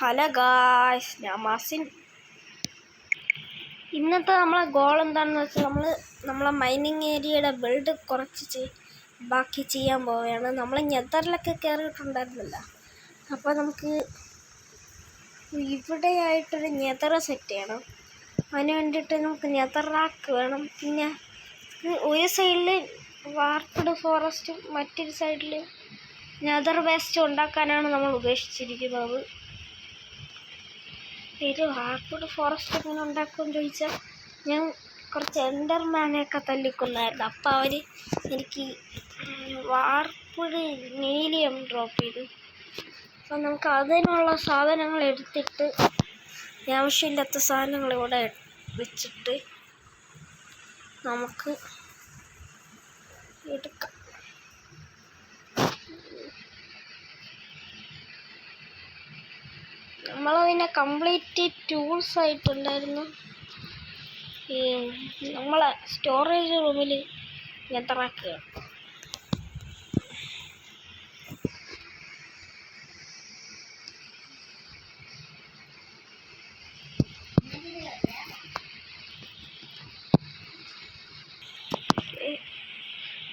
Hello guys, ഞാൻ മാസിൻ. ഇന്നത്തെ നമ്മളെ ഗോൾ എന്താണെന്ന് വെച്ചാൽ നമ്മളെ മൈനിങ് ഏരിയയുടെ ബിൽഡ് കുറച്ച് ബാക്കി ചെയ്യാൻ പോവുകയാണ്. നമ്മൾ നെതറിലൊക്കെ കയറിയിട്ടുണ്ടായിരുന്നില്ല. അപ്പോൾ നമുക്ക് ഇവിടെയായിട്ടൊരു നെതർ സെറ്റ് ചെയ്യണം. അതിന് വേണ്ടിയിട്ട് നമുക്ക് നെതർ റാക്ക് വേണം. പിന്നെ ഒരു സൈഡിൽ വാർപ്പ്ഡ് ഫോറസ്റ്റും മറ്റൊരു സൈഡിൽ നെതർ വേസ്റ്റ് ഉണ്ടാക്കാനാണ് നമ്മൾ ഉദ്ദേശിച്ചിരിക്കുന്നത്. ഒരു വാർപ്പ്ഡ് ഫോറസ്റ്റ് എങ്ങനെ ഉണ്ടാക്കുമെന്ന് ചോദിച്ചാൽ, ഞാൻ കുറച്ച് എൻഡർമാനെയൊക്കെ തല്ലിക്കൊന്നായിരുന്നു. അപ്പോൾ അവർ എനിക്ക് വാർപ്പ്ഡ് നീലിയം ഡ്രോപ്പ് ചെയ്തു. അപ്പം നമുക്ക് അതിനുള്ള സാധനങ്ങൾ എടുത്തിട്ട്, ആവശ്യമില്ലാത്ത സാധനങ്ങൾ ഇവിടെ വെച്ചിട്ട് നമുക്ക് എടുക്കാം. നമ്മളതിനെ കംപ്ലീറ്റ് ടൂൾസ് ആയിട്ടുണ്ടായിരുന്നു. നമ്മളെ സ്റ്റോറേജ് റൂമിൽ നെതറാക്കുക.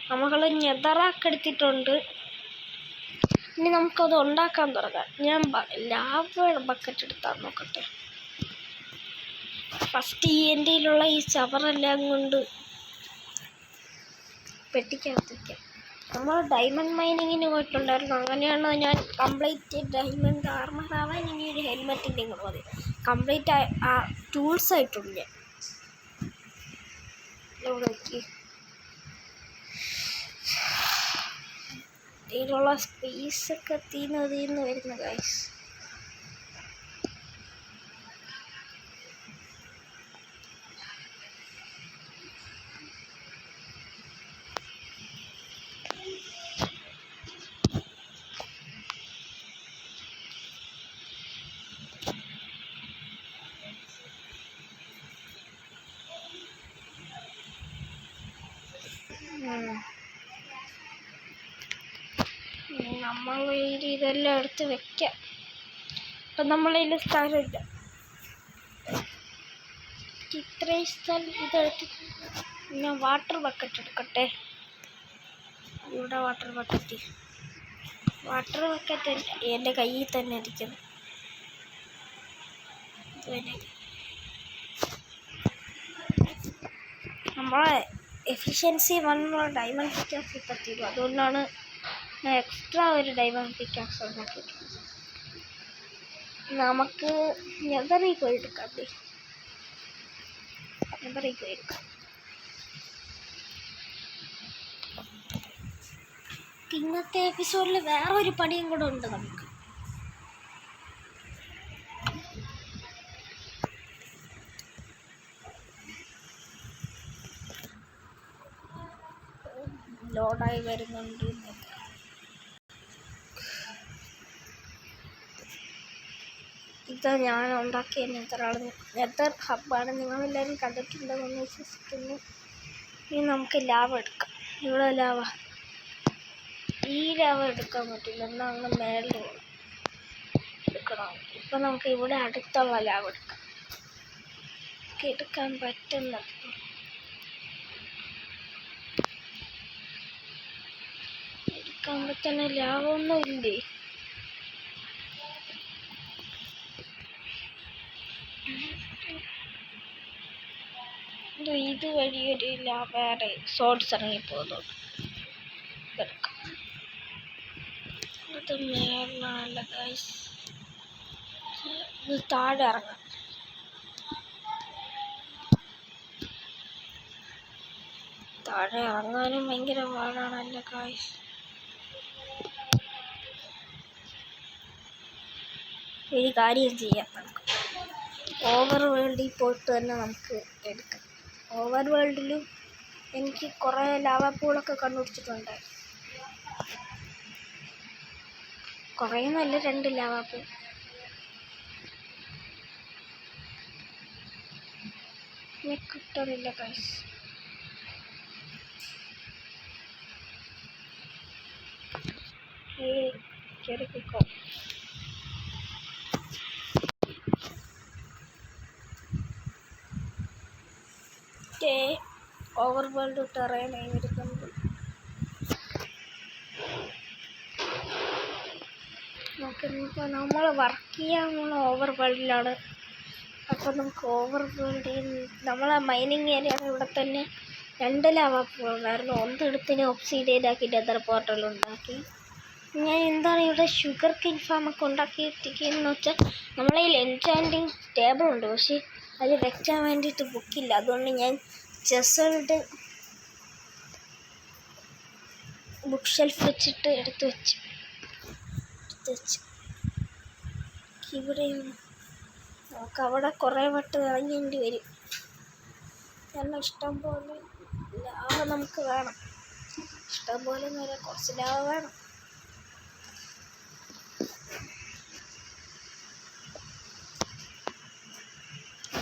നമ്മൾ നെതറാക്ക് എടുത്തിട്ടുണ്ട്. ഇനി നമുക്കത് ഉണ്ടാക്കാൻ തുടങ്ങാം. ഞാൻ ലാവയുടെ ബക്കറ്റ് എടുത്താൽ നോക്കട്ടെ. ഫസ്റ്റ് എൻ്റെ കയ്യിലുള്ള ഈ ചവറെല്ലാം കൊണ്ട് പെട്ടിക്കകത്തേക്കാം. നമ്മൾ ഡയമണ്ട് മൈനിങ്ങിന് പോയിട്ടുണ്ടായിരുന്നു. അങ്ങനെയാണ് ഞാൻ കംപ്ലീറ്റ് ഡയമണ്ട് ആർമർ ആവാൻ ഇനി ഒരു ഹെൽമെറ്റിൻ്റെ കൂടെ മതി. കംപ്ലീറ്റ് ആ ടൂൾസ് ആയിട്ടുണ്ട് ഞാൻ ഇവിടെ നോക്കി. ഇതിലുള്ള സ്പേസൊക്കെ തീന്ന് വരുന്ന ഗൈസ്. നമ്മൾ ഇതെല്ലാം എടുത്ത് വെക്കാം. അപ്പം നമ്മളതിൽ സ്ഥലമില്ല. ഇത്രയും സ്ഥലം ഇതെടുത്ത് ഞാൻ വാട്ടർ ബക്കറ്റ് എടുക്കട്ടെ. ഇവിടെ വാട്ടർ ബക്കറ്റ് എൻ്റെ കയ്യിൽ തന്നെ ഇരിക്കുന്നു. നമ്മളെ എഫിഷ്യൻസി വന്നുള്ള ഡയമണ്ട് പിക്കാക്സ് ഇപ്പം തീരും. അതുകൊണ്ടാണ് ഞാൻ എക്സ്ട്രാ ഒരു ഡയമണ്ട് പിക്കാക്സ് ഉണ്ടാക്കിയിട്ടുണ്ട്. നമുക്ക് നെതറിൽ പോയി എടുക്കാം. ഇന്നത്തെ എപ്പിസോഡിൽ വേറെ ഒരു പണിയും കൂടെ ഉണ്ട് നമുക്ക്. ലോഡായി വരുന്നുണ്ട്. ഇത് ഞാൻ ഉണ്ടാക്കിയ നെതർ ഹബ്ബാണ്. നിങ്ങളെല്ലാവരും കണ്ടിട്ടുണ്ടെന്ന് വിശ്വസിക്കുന്നു. ഇനി നമുക്ക് ലാവ എടുക്കാം. ഇവിടെ ഈ ലാവ എടുക്കാൻ പറ്റില്ല. എന്നാൽ അങ്ങ് മേളിൽ എടുക്കണം. ഇപ്പം നമുക്ക് ഇവിടെ അടുത്തുള്ള ലാവ എടുക്കാം. എടുക്കാൻ പറ്റുന്നത് എടുക്കാൻ പറ്റുന്ന ലാവൊന്നും ഇല്ലേ? ഇത് വഴിയൊരു വേറെ ഷോർട്സ് ഇറങ്ങിപ്പോകുന്നുണ്ട്. ഇതെടുക്കാം. ഇത് മേളല്ല ഗൈസ്. ഇത് താഴെ ഇറങ്ങാം. താഴെ ഇറങ്ങാനും ഭയങ്കര പാടാണല്ലോ ഗൈസ്. ഒരു കാര്യം ചെയ്യാം, നമുക്ക് ഓവർ വേൾഡിൽ പോയിട്ട് തന്നെ നമുക്ക് എടുക്കാം. ഓവർ വേൾഡിലും എനിക്ക് കുറേ ലാവ പൂളൊക്കെ കണ്ടുപിടിച്ചിട്ടുണ്ട്. കുറേ നല്ല 2 ലാവ പൂൾ. കിട്ടണില്ല ഗൈസ്. കയറിക്കോ. ഓവർ വേൾഡ് ടെറൈനായി വരുന്നുണ്ട്. നമുക്കിപ്പോൾ നമ്മൾ വർക്ക് ചെയ്യാനുള്ള ഓവർ വേൾഡിലാണ്. അപ്പോൾ നമുക്ക് ഓവർ വേൾഡിൽ നമ്മളെ മൈനിങ് ഏരിയയുടെ ഇവിടെ തന്നെ 2 ലാവ ഉണ്ടായിരുന്നു. ഒന്നെടുത്തിന് ഒബ്സിഡിയൻ ആക്കി നെതർ പോർട്ടൽ ഉണ്ടാക്കി. ഞാൻ എന്താണ് ഇവിടെ ഷുഗർ കെയിൻ ഫാമൊക്കെ ഉണ്ടാക്കിയിരിക്കുന്നതെന്ന് വെച്ചാൽ നമ്മളെ എൻചാൻറ്റിങ് ടേബിൾ ഉണ്ട്, പക്ഷേ അത് വെക്കാൻ വേണ്ടിയിട്ട് ബുക്കില്ല. അതുകൊണ്ട് ഞാൻ ചെസ്സോൾഡ് ബുക്ക് ഷെൽഫ് വെച്ചിട്ട് എടുത്ത് വെച്ചു. ഇവിടെയാണ് നമുക്ക് അവിടെ കുറേ വട്ടം ഇറങ്ങേണ്ടി വരും. കാരണം ഇഷ്ടം പോലെ ലാവ നമുക്ക് വേണം. ഇഷ്ടം പോലെ വരെ കുറച്ച് ലാവ വേണം.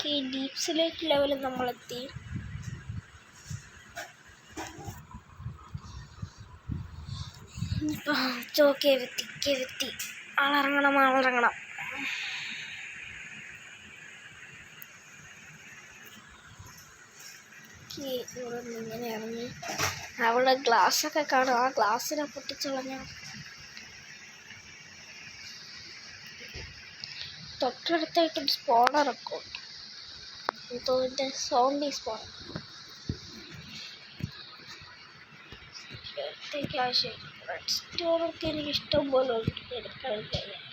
ഈ ഡീപ് സ്ലേറ്റ് ലെവലിൽ നമ്മളെത്തി. ഇപ്പം കെവത്തി ആളിറങ്ങണം. ഇവിടെ നിന്ന് ഇങ്ങനെ ഇറങ്ങി അവിടെ ഗ്ലാസ്സൊക്കെ കാണും. ആ ഗ്ലാസ്സിനെ പൊട്ടിച്ചളഞ്ഞ തൊട്ടടുത്തായിട്ടൊരു സ്പോണറൊക്കെ ഉണ്ട്. ഇതിൻ്റെ സോംബി സ്പോണർ എടുത്തേക്ക് ആവശ്യം. റെഡ് സ്റ്റോറൊക്കെ എനിക്ക് ഇഷ്ടം പോലെ എടുക്കാൻ കഴിയാം.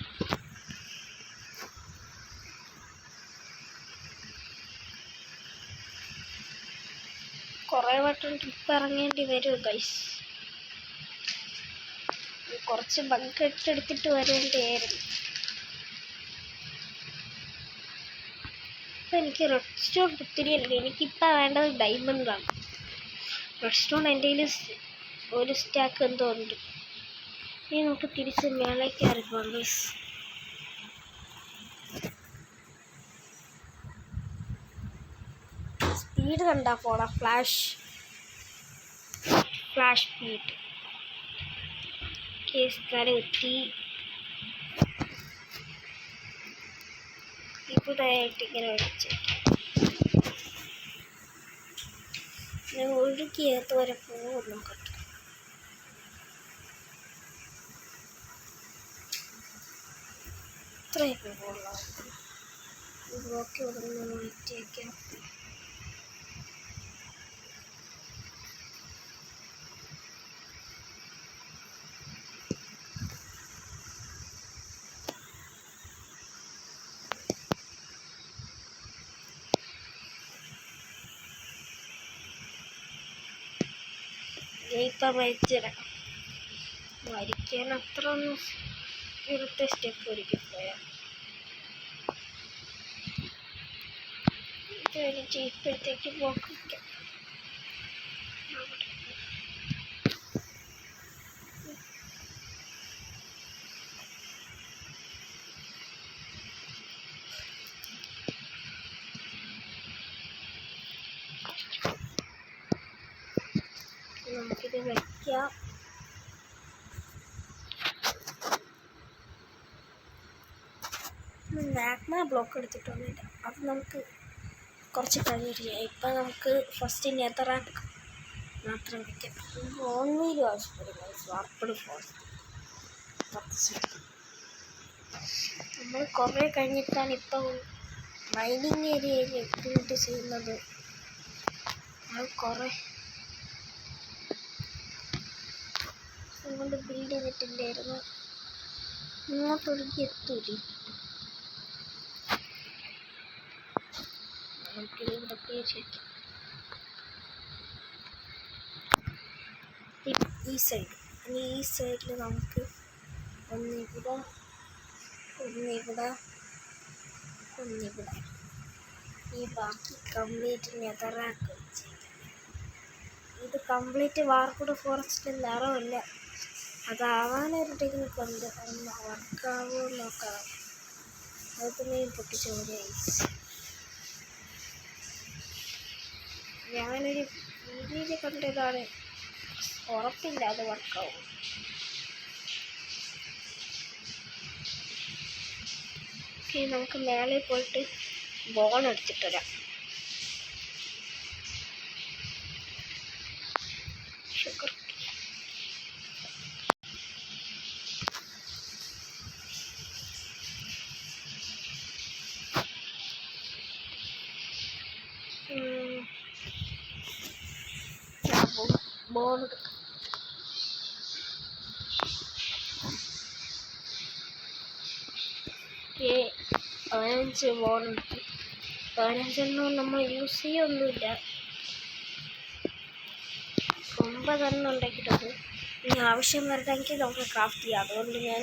കുറേ വട്ടം ട്രിപ്പ് ഇറങ്ങേണ്ടി വരും ഗൈസ്. കുറച്ച് ബക്കറ്റ് എടുത്തിട്ട് വരേണ്ടിയായിരുന്നു. ഇപ്പം എനിക്ക് റെഡ് സ്റ്റോൺ ഒത്തിരി ഉണ്ട്. എനിക്കിപ്പോൾ വേണ്ടത് ഡയമണ്ടാണ്. റെഡ് സ്റ്റോൺ എൻ്റെ കയ്യിൽ ഒരു സ്റ്റാക്ക് എന്തോ ഉണ്ട്. ഇനി നമുക്ക് തിരിച്ച് മേലേക്ക് ഇറങ്ങാം ഗൈസ്. സ്പീഡ് കണ്ടാ പോടാ. ഫ്ലാഷ് സ്പീഡ് കേസ് എത്തി. ഇവിടെയായിട്ട് ഇങ്ങനെ വെച്ച് ഒഴുകിയത്ത് വരെ പോകുന്നു കേട്ടോ. ഇത്രയൊക്കെ കൊള്ളാം. ബ്ലോക്ക് ഇവിടെ നിന്ന് മാറ്റിയേക്കാം. ഇപ്പം മരിക്കാൻ അത്ര ഒന്നും ഇവിടുത്തെ സ്റ്റെപ്പ് ഒരുക്കി പോയാൽ ഇത് ഇപ്പോഴത്തേക്ക് ബ്ലോക്ക് വയ്ക്കാം. നമുക്കിത് വയ്ക്കാം. മാഗ്മ ബ്ലോക്ക് എടുത്തിട്ടൊന്നുമില്ല. അത് നമുക്ക് കുറച്ച് കഴിഞ്ഞിട്ട് ചെയ്യാം. ഇപ്പം നമുക്ക് ഫസ്റ്റ് നെതറാക്ക് മാത്രം വയ്ക്കാം. ഓൺലൈനും ആവശ്യപ്പെടുന്നു. വാർപ്പഡ് ഫോറസ്റ്റ് നമ്മൾ കുറേ കഴിഞ്ഞിട്ടാണ് ഇപ്പം മൈനിങ് ഏരിയയിൽ എത്തിയിട്ട് ചെയ്യുന്നത്. അത് കുറേ അതുകൊണ്ട് ബിൽഡ് ചെയ്തിട്ടില്ലായിരുന്നു. ഇങ്ങോട്ടൊഴുകി എത്തൂരി. നമുക്കിത് ഇവിടെ ശരിക്കും ഈ സൈഡ്. ഇനി ഈ സൈഡിൽ നമുക്ക് ഒന്നിവിടെ ഈ ബാക്കി കംപ്ലീറ്റ് നെതറാക്ക് വെച്ച് ഇത് കംപ്ലീറ്റ് വാർപ്പഡ് ഫോറസ്റ്റ് നിറമില്ല. അതാവാനൊരു ടെക്നിക്ക് ഉണ്ട്. ഒന്ന് വർക്കാവോ നോക്കാം. അത് പിന്നെ പൊട്ടിച്ച് ഒരു ഐസ്. ഞാനൊരു രീതിയിൽ കണ്ടതാണ്. ഉറപ്പില്ല അത് വർക്കാവും. ഓക്കെ, നമുക്ക് മേലെ പോയിട്ട് ബോൺ എടുത്തിട്ട് വരാം. ബോൾ ഓക്കെ 15 ബോൾ എടുത്തു. 15 നമ്മൾ യൂസ് ചെയ്യൊന്നുമില്ല. 9 ഉണ്ടാക്കിയിട്ടുണ്ട്. ഇനി ആവശ്യം വരണമെങ്കിൽ നമുക്ക് ക്രാഫ്റ്റ് ചെയ്യാം. അതുകൊണ്ട് ഞാൻ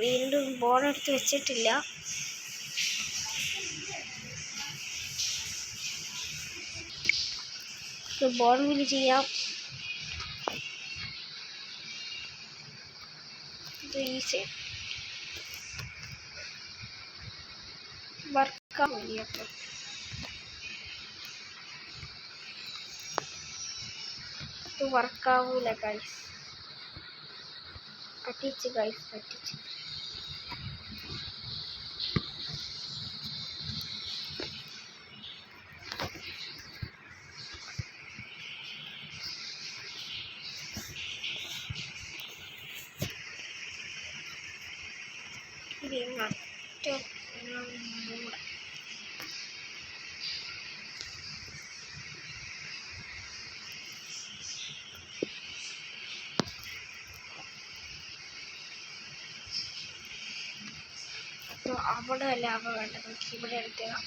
വീണ്ടും ബോൾ എടുത്ത് വെച്ചിട്ടില്ല. ബോൾ വില് ചെയ്യാം. ഇത് ഈസി വർക്കാവില്ല. അപ്പം ഇത് വർക്കാവൂല ഗൈസ്. പറ്റിച്ച് ഗൈസ്, പറ്റിച്ച്. അവിടെ അല്ല അവ വേണ്ട, നമുക്ക് ഇവിടെ എടുത്തേക്കാം.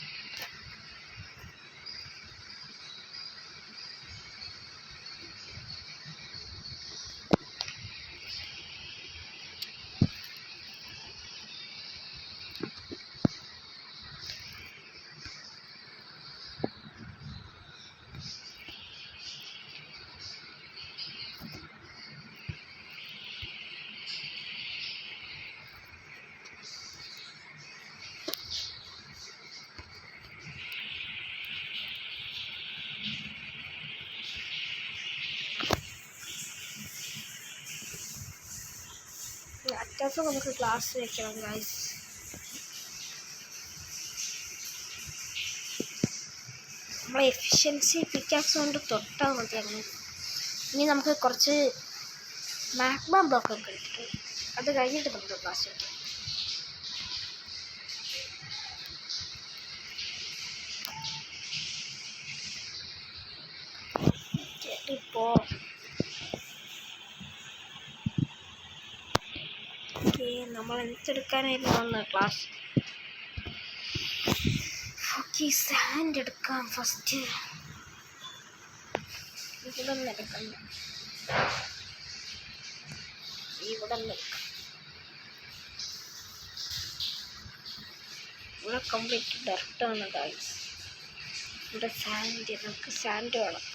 അറ്റാക്ക് നമുക്ക് ക്ലാസ് വെക്കണം ഗൈസ്. നമ്മളെ എഫിഷ്യൻസി പിക്കാക്സ് കൊണ്ട് തൊട്ടാൽ മതിയായിരുന്നു. ഇനി നമുക്ക് കുറച്ച് മാഗ്മ ബ്ലോക്കൊക്കെ കിട്ടും. അത് കഴിഞ്ഞിട്ട് നമുക്ക് ക്ലാസ് വെക്കാം. ഇപ്പോൾ നമ്മൾ എന്തെടുക്കാനായിരുന്നു വന്ന ക്ലാസ്. ഓക്കെ, സാൻഡ് എടുക്കാം ഫസ്റ്റ്. ഇവിടെ നിന്ന് എടുക്കണ്ട, ഇവിടെ നിന്ന് എടുക്കാം. ഇവിടെ കംപ്ലീറ്റ് ഡർട്ടാണ് ഗൈസ്. ഇവിടെ സാൻഡ്, നമുക്ക് സാൻഡ് വേണം.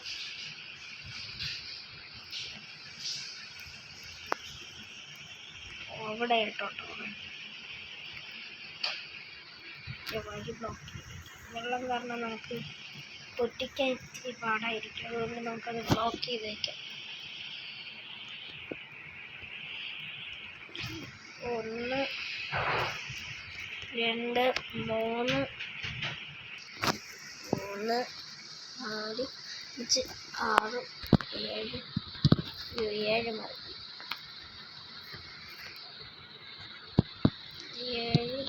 അവിടെ ഇട്ടോട്ടോ വഴി ബ്ലോക്ക്. വെള്ളം കാരണം നമുക്ക് പൊട്ടിക്കാൻ ഇത്തിരി പാടായിരിക്കും. അതുകൊണ്ട് നമുക്കത് ബ്ലോക്ക് ചെയ്ത് വയ്ക്കാം. 1 2 3 4 5 6 7 മതി. 7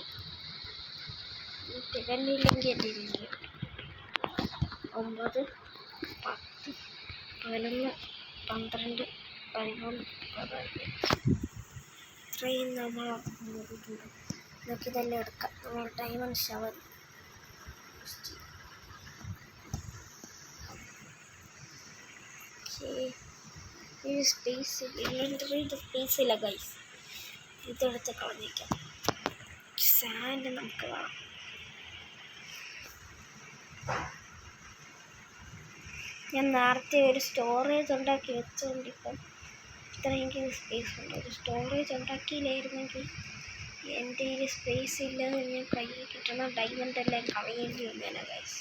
തികഞ്ഞില്ലെങ്കിൽ 9 10 11 12 13 14 ഇത്രയും നമ്മൾ നോക്കിയിട്ടുണ്ട്. നമുക്ക് ഇതെല്ലാം എടുക്കാം. നമ്മൾ ഡയമണ്ട് ഷവർ ഈ സ്പേസ് ഇൻവെന്ററിയുടെ സ്പേസ് ഇല്ല ഗൈസ്. ഇതെടുത്ത് കളഞ്ഞേക്കാം. സാൻഡ് നമുക്ക് വേണം. ഞാൻ നേരത്തെ ഒരു സ്റ്റോറേജ് ഉണ്ടാക്കി വെച്ചുകൊണ്ട് ഇപ്പം ഇത്രയെങ്കിലും സ്പേസ് ഉണ്ട്. ഒരു സ്റ്റോറേജ് ഉണ്ടാക്കിയില്ലായിരുന്നെങ്കിൽ എൻ്റെ ഈ സ്പേസ് ഇല്ലാതെ ഞാൻ കയ്യിൽ കിട്ടണ ഡയമണ്ട് എല്ലാം കളയേണ്ടി വന്നേനെ ഗൈസ്.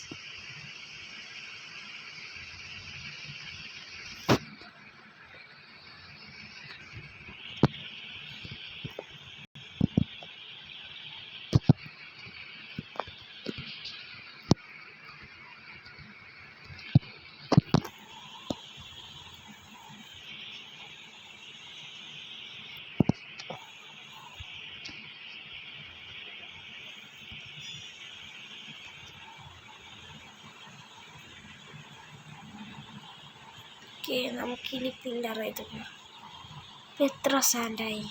ഓക്കെ, നമുക്കിനി പില്ലർ ചെയ്ത് എത്ര സാൻഡായി?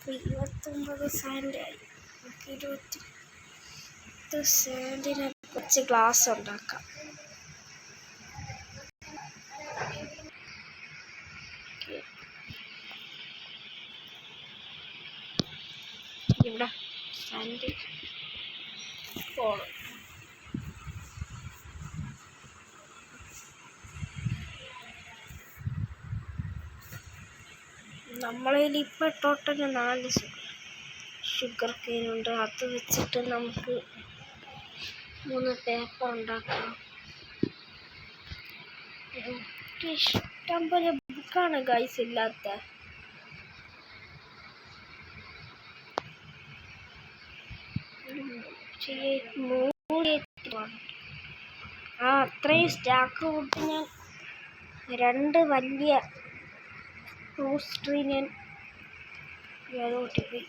29 സാൻഡായി. നമുക്ക് 20 സാൻഡിനെ കുറച്ച് ഗ്ലാസ് ഉണ്ടാക്കാം. ഇവിടെ സാൻഡ് പോണം. നമ്മളതിൽ ഇപ്പോൾ ടോട്ടൽ 4 ഷുഗർ കെയിനുണ്ട്. അത് വെച്ചിട്ട് നമുക്ക് 3 പേപ്പർ ഉണ്ടാക്കാം. ഇഷ്ടം പോലെ ബുക്കാണ് ഗൈസ് ഇല്ലാത്ത. അത്രയും സ്റ്റാക്ക് കൂട്ടി ഞാൻ 2 വലിയ ഫ്രൂട്ട്സ് ട്രീ ഞാൻ കൂട്ടിപ്പോയി.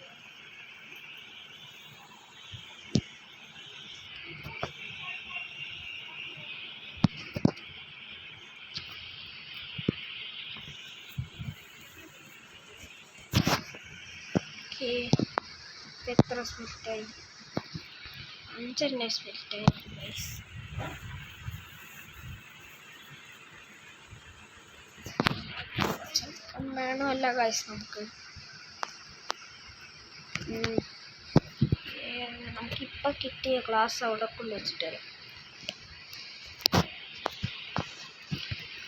എത്ര സ്മെൽറ്റായി? 5 സ്മെൽറ്റായി ഗൈസ്. വേണമല്ല ഗൈസ് നമുക്കിപ്പോൾ കിട്ടിയ ഗ്ലാസ് അവിടെ കൊണ്ട് വെച്ചിട്ട് വരാം.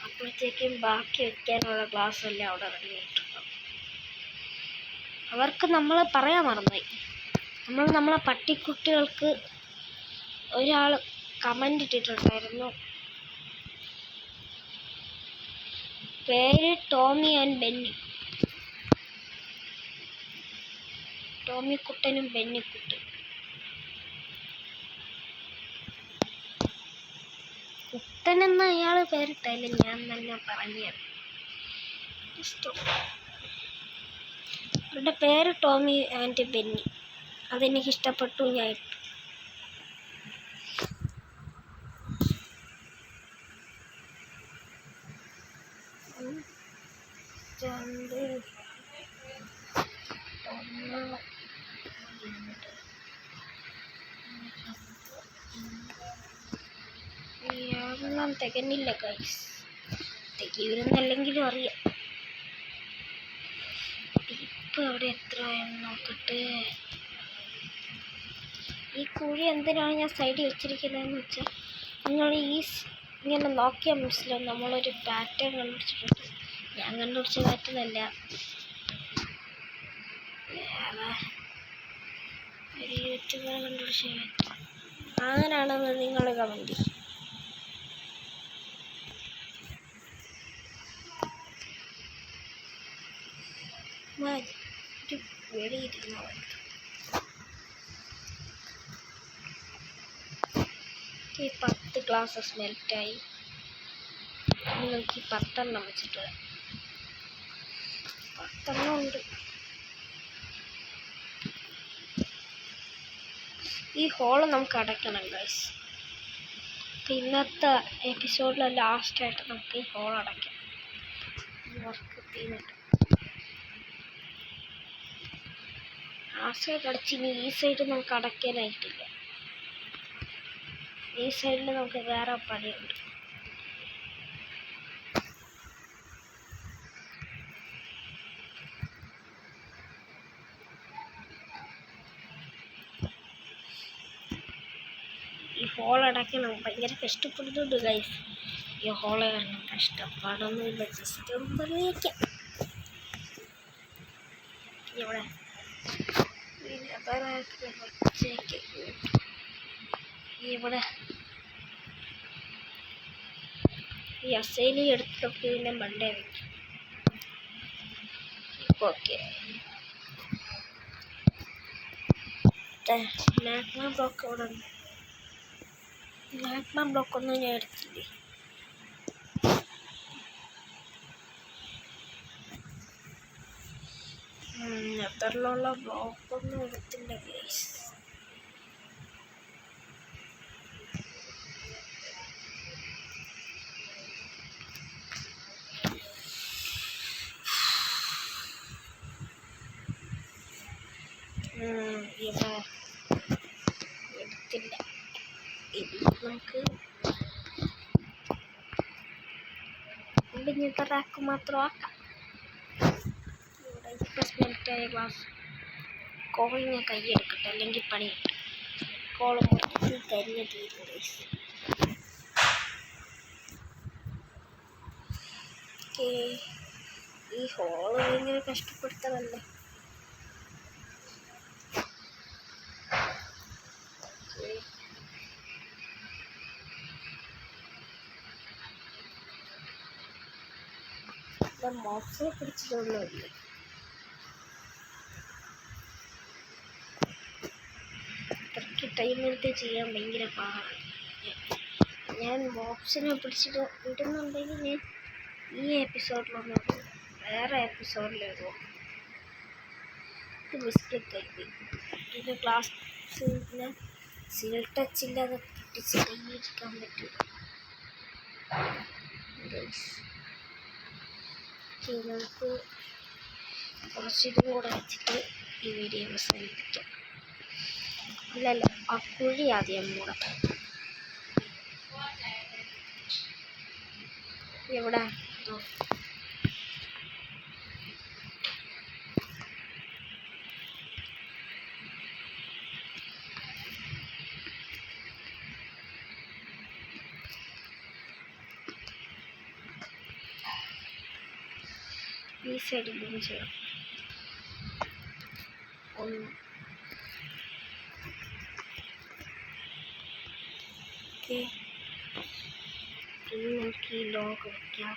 അപ്പോഴത്തേക്കും ബാക്കി വെക്കാനുള്ള ഗ്ലാസ് എല്ലാം അവിടെ റെഡി ആയിട്ടുണ്ടാവും. അവർക്ക് നമ്മൾ പറയാൻ മറന്നുപോയി. നമ്മളെ പട്ടിക്കുട്ടികൾക്ക് ഒരാൾ കമൻ്റ് ഇട്ടിട്ടുണ്ടായിരുന്നു, പേര് ടോമി ആൻഡ് ബെന്നി. ടോമിക്കുട്ടനും ബെന്നിക്കുട്ടനും. കുട്ടനെന്ന് അയാൾ പേരിട്ടല്ലേ, ഞാൻ തന്നെ പറഞ്ഞത്. അവരുടെ പേര് ടോമി ആൻഡ് ബെന്നി. അതെനിക്കിഷ്ടപ്പെട്ടു, ഞാൻ ഇട്ടു. എണ്ണം തികഞ്ഞില്ല ഗൈസ്. തികയുമെന്നല്ലെങ്കിലും അറിയാം. ഇപ്പം അവിടെ എത്രയെന്ന് നോക്കട്ടെ. ഈ കുഴി എന്തിനാണ് ഞാൻ സൈഡിൽ വെച്ചിരിക്കുന്നതെന്ന് വെച്ചാൽ, നിങ്ങൾ ഇങ്ങനെ നോക്കിയാൽ മനസ്സിലാവും നമ്മളൊരു പാറ്റേൺ കണ്ടുപിടിച്ചിട്ടുണ്ട്. ഞാൻ കണ്ടുപിടിച്ച പാറ്റേൺ അല്ല, വേറെ ഒരു യൂട്യൂബർ കണ്ടുപിടിച്ച പാറ്റേൺ. അങ്ങനെയാണെന്ന് നിങ്ങൾ കമൻറ്റ് ചെയ്യും. വെളിയിരുന്ന ഈ 10 ഗ്ലാസ് മെൽറ്റായി. നിങ്ങൾക്ക് 10 വെച്ചിട്ട് 10 ഉണ്ട്. ഈ ഹോള് നമുക്ക് അടയ്ക്കണം ഗൈസ്. ഇന്നത്തെ എപ്പിസോഡിലെ ലാസ്റ്റായിട്ട് നമുക്ക് ഈ ഹോൾ അടയ്ക്കാം. വർക്ക് ചെയ്യുന്നുണ്ട്. ആ സൈഡ് അടച്ച് ഇനി ഈ സൈഡ് നമുക്ക് അടയ്ക്കാനായിട്ടില്ല. ഈ സൈഡിൽ നമുക്ക് വേറെ പണിയുണ്ട്. ഈ ഹോൾ അടയ്ക്കണം. ഭയങ്കര കഷ്ടപ്പെടുന്നുണ്ട് ഗൈസ്. ഈ ഹോള് കാരണം കഷ്ടപ്പാടൊന്നുമില്ല, ജസ്റ്റ് ഒന്ന് തെളിയിക്കാം. ഇവിടെ ഇവിടെ ഈ അസൈലി എടുത്തൊക്കെ ഇതിൻ്റെ മണ്ടേ വെക്കും. ഓക്കെ, മാഗ്മ ബ്ലോക്ക് അവിടെ ഉണ്ട്. മാഗ്മ ബ്ലോക്കൊന്നും ഞാൻ എടുത്തില്ലേ. നെതറിലുള്ള ബ്ലോക്കൊന്നും എടുത്തില്ല ഗൈസ്. ഇവിടെ എടുത്തില്ല. ഇത് നമുക്ക് ഇങ്ങനത്തെ റാക്ക് മാത്രം ആക്കാം. ഇവിടെ ഇപ്പോൾ സ്മെൽറ്റായ ഗ്ലാസ് കോളി ഞാൻ കൈയെടുക്കട്ടെ, അല്ലെങ്കിൽ പണി കിട്ടും. കോളം മൊത്തത്തിൽ കരിഞ്ഞ തീരും ഗൈസ്. ഈ ഹോള് ഭയങ്കര കഷ്ടപ്പെടുത്തണല്ലേ. മോപ്സിനെ പിടിച്ചിട്ടൊന്നുമില്ല. ഇത്രയ്ക്ക് ടൈം എടുത്ത് ചെയ്യാൻ ഭയങ്കര പാടാണ്. ഞാൻ മോപ്സിനെ പിടിച്ചിട്ട് ഇടുന്നുണ്ടെങ്കിൽ ഞാൻ ഈ എപ്പിസോഡിലൊന്നും വേറെ എപ്പിസോഡിലിടുമോ. ഇത് മിസ്റ്റേക്ക് ആയി. ഇത് ക്ലാസ്സിന് സീൽ ടച്ച് ഇല്ലാതെ പിടിച്ച് കൈയിരിക്കാൻ പറ്റും. നമുക്ക് കുറച്ചിതും കൂടെ വെച്ചിട്ട് ഈ വീഡിയോ അവസാനിപ്പിക്കാം. അല്ലല്ല, ആ കുഴി ആദ്യം മൂടാം. എവിടെ ഈ സൈഡിൽ നിന്ന് ചെയ്യാം. ഒന്ന് ഇനി നമുക്ക് ഈ ലോഗ് വയ്ക്കാം.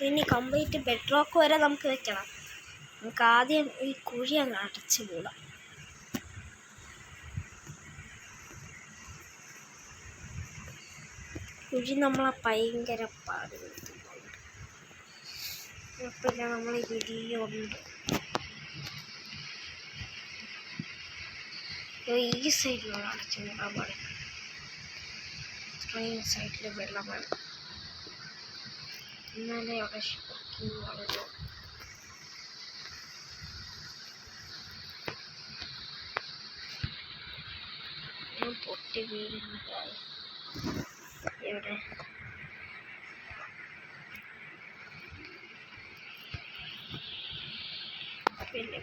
ഇനി കംപ്ലീറ്റ് ബെഡ് റോക്ക് വരെ നമുക്ക് വെക്കണം. നമുക്ക് ആദ്യം ഈ കുഴി അങ്ങ് അടച്ചു മൂടാം. കുഴി നമ്മളെ ഭയങ്കര പാട് വരുത്തുന്നുണ്ട്. പിന്നെ നമ്മൾ ഇടിയുണ്ട്. ഈ സൈഡിലുള്ള അടച്ചു മൂടാൻ പാടില്ല. ഇത്രയും സൈഡിൽ വെള്ളം വേണം, എന്നാലേ അവിടെ ശരിക്കും വളരൂ. ഞാൻ പൊട്ടി വീഴുന്നതായി. എവിടെ പിന്നെ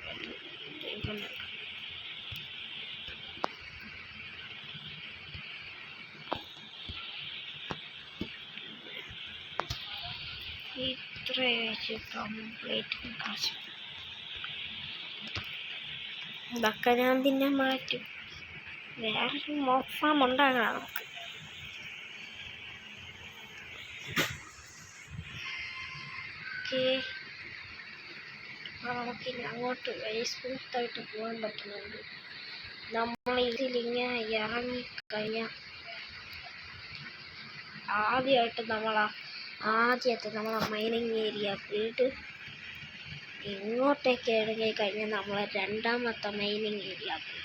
ഇത്ര വെച്ച് കംപ്ലീറ്റ് കാശ് ഇതൊക്കെ ഞാൻ പിന്നെ മാറ്റും. വേറൊരു മോക്ക് ഫാം ഉണ്ടാകണം നമുക്ക്. നമുക്കിനി അങ്ങോട്ട് വഴി സ്മൂത്തായിട്ട് പോകാൻ പറ്റുന്നുണ്ട്. നമ്മൾ ഇതിലിങ്ങനെ ഇറങ്ങിക്കഴിഞ്ഞാൽ ആദ്യത്തെ നമ്മളെ മൈനിങ് ഏരിയ പോയിട്ട് ഇങ്ങോട്ടേക്ക് ഇറങ്ങി കഴിഞ്ഞാൽ നമ്മളെ രണ്ടാമത്തെ മൈനിങ് ഏരിയ പോയിട്ട്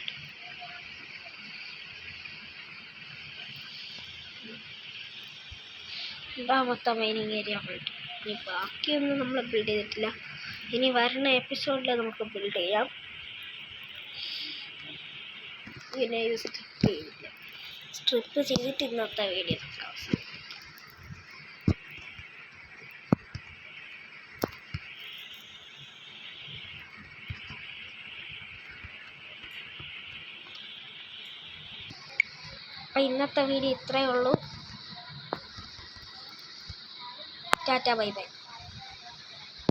ഇനി ബാക്കിയൊന്നും നമ്മൾ ബിൽഡ് ചെയ്തിട്ടില്ല. ഇനി വരുന്ന എപ്പിസോഡിൽ നമുക്ക് ബിൽഡ് ചെയ്യാം. പിന്നെ സ്ട്രിപ്പ് ചെയ്തിട്ട് ഇന്നത്തെ വീഡിയോ അവസാനം. അപ്പം ഇന്നത്തെ വീഡിയോ ഇത്രയേ ഉള്ളൂ. Tata bye bye.